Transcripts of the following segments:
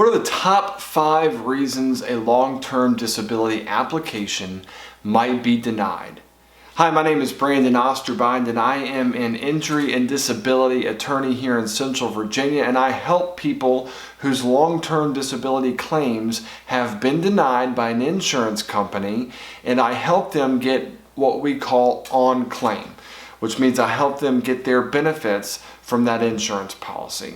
What are the top 5 reasons a long-term disability application might be denied? Hi, my name is Brandon Osterbind and I am an injury and disability attorney here in Central Virginia, and I help people whose long-term disability claims have been denied by an insurance company, and I help them get what we call on claim, which means I help them get their benefits from that insurance policy.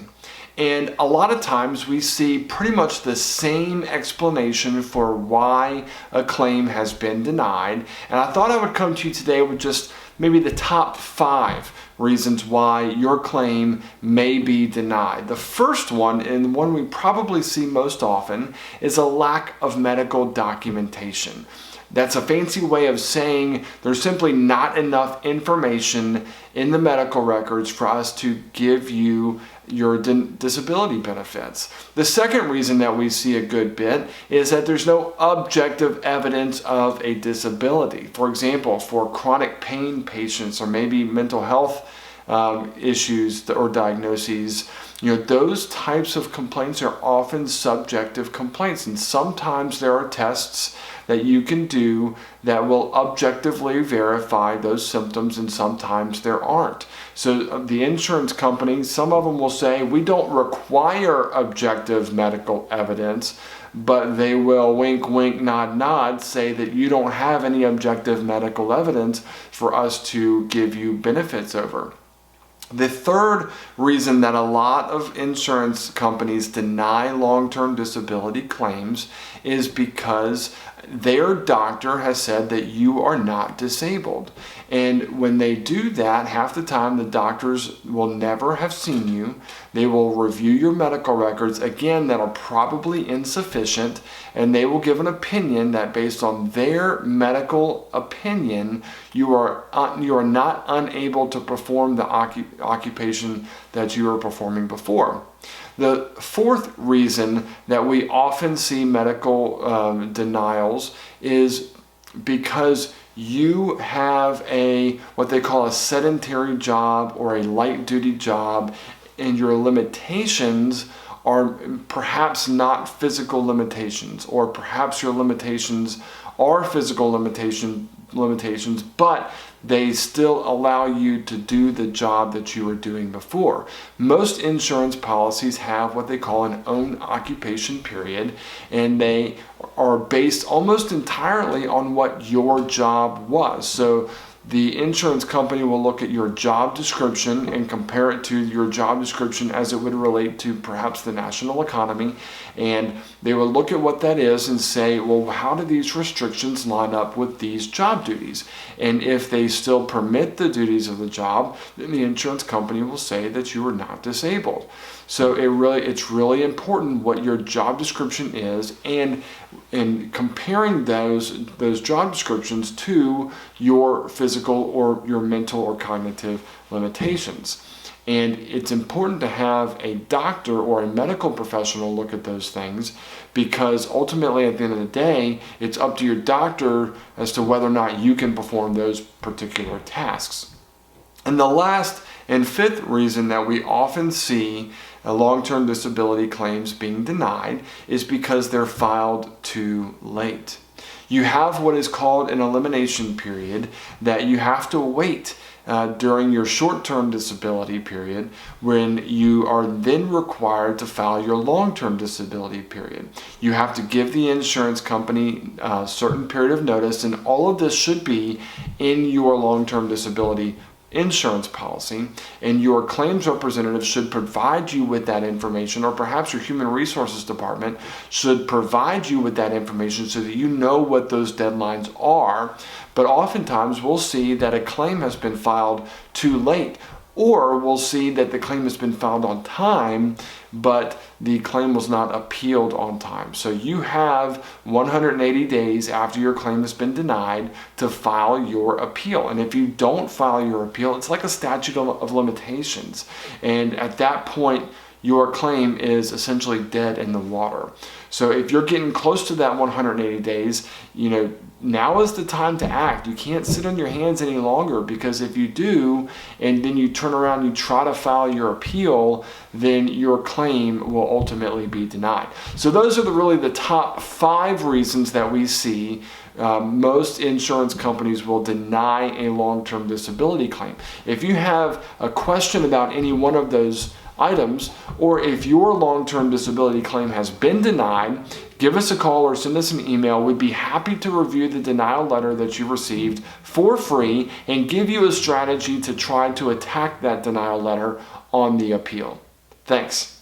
And a lot of times we see pretty much the same explanation for why a claim has been denied. And I thought I would come to you today with just maybe the top 5 reasons why your claim may be denied. The first one, and the one we probably see most often, is a lack of medical documentation. That's a fancy way of saying there's simply not enough information in the medical records for us to give you your disability benefits. The second reason that we see a good bit is that there's no objective evidence of a disability. For example, for chronic pain patients or maybe mental health issues or diagnoses, those types of complaints are often subjective complaints, and sometimes there are tests that you can do that will objectively verify those symptoms, and sometimes there aren't. So the insurance companies, some of them will say, we don't require objective medical evidence, but they will wink, wink, nod, nod, say that you don't have any objective medical evidence for us to give you benefits over. The third reason that a lot of insurance companies deny long-term disability claims is because their doctor has said that you are not disabled. And when they do that, half the time the doctors will never have seen you. They will review your medical records, again, that are probably insufficient, and they will give an opinion that based on their medical opinion, you are not unable to perform the occupation that you were performing before. The fourth reason that we often see medical denials is because you have what they call a sedentary job or a light duty job, and your limitations are perhaps not physical limitations, or perhaps your limitations are physical limitations, but they still allow you to do the job that you were doing before. Most insurance policies have what they call an own occupation period, and they are based almost entirely on what your job was. So the insurance company will look at your job description and compare it to your job description as it would relate to perhaps the national economy, and they will look at what that is and say, well, how do these restrictions line up with these job duties? And if they still permit the duties of the job, then the insurance company will say that you are not disabled. So it's really important what your job description is, and comparing those job descriptions to your physical or your mental or cognitive limitations. And it's important to have a doctor or a medical professional look at those things, because ultimately at the end of the day, it's up to your doctor as to whether or not you can perform those particular tasks. And the last and fifth reason that we often see long-term disability claims being denied is because they're filed too late. You have what is called an elimination period that you have to wait during your short-term disability period, when you are then required to file your long-term disability period. You have to give the insurance company a certain period of notice, and all of this should be in your long-term disability insurance policy, and your claims representative should provide you with that information, or perhaps your human resources department should provide you with that information so that you know what those deadlines are. But oftentimes we'll see that a claim has been filed too late, or we'll see that the claim has been filed on time, but the claim was not appealed on time. So you have 180 days after your claim has been denied to file your appeal. And if you don't file your appeal, it's like a statute of limitations. And at that point, your claim is essentially dead in the water. So if you're getting close to that 180 days, now is the time to act. You can't sit on your hands any longer, because if you do, and then you turn around and you try to file your appeal, then your claim will ultimately be denied. So those are really the top 5 reasons that we see most insurance companies will deny a long-term disability claim. If you have a question about any one of those items, or if your long-term disability claim has been denied, give us a call or send us an email. We'd be happy to review the denial letter that you received for free and give you a strategy to try to attack that denial letter on the appeal. Thanks.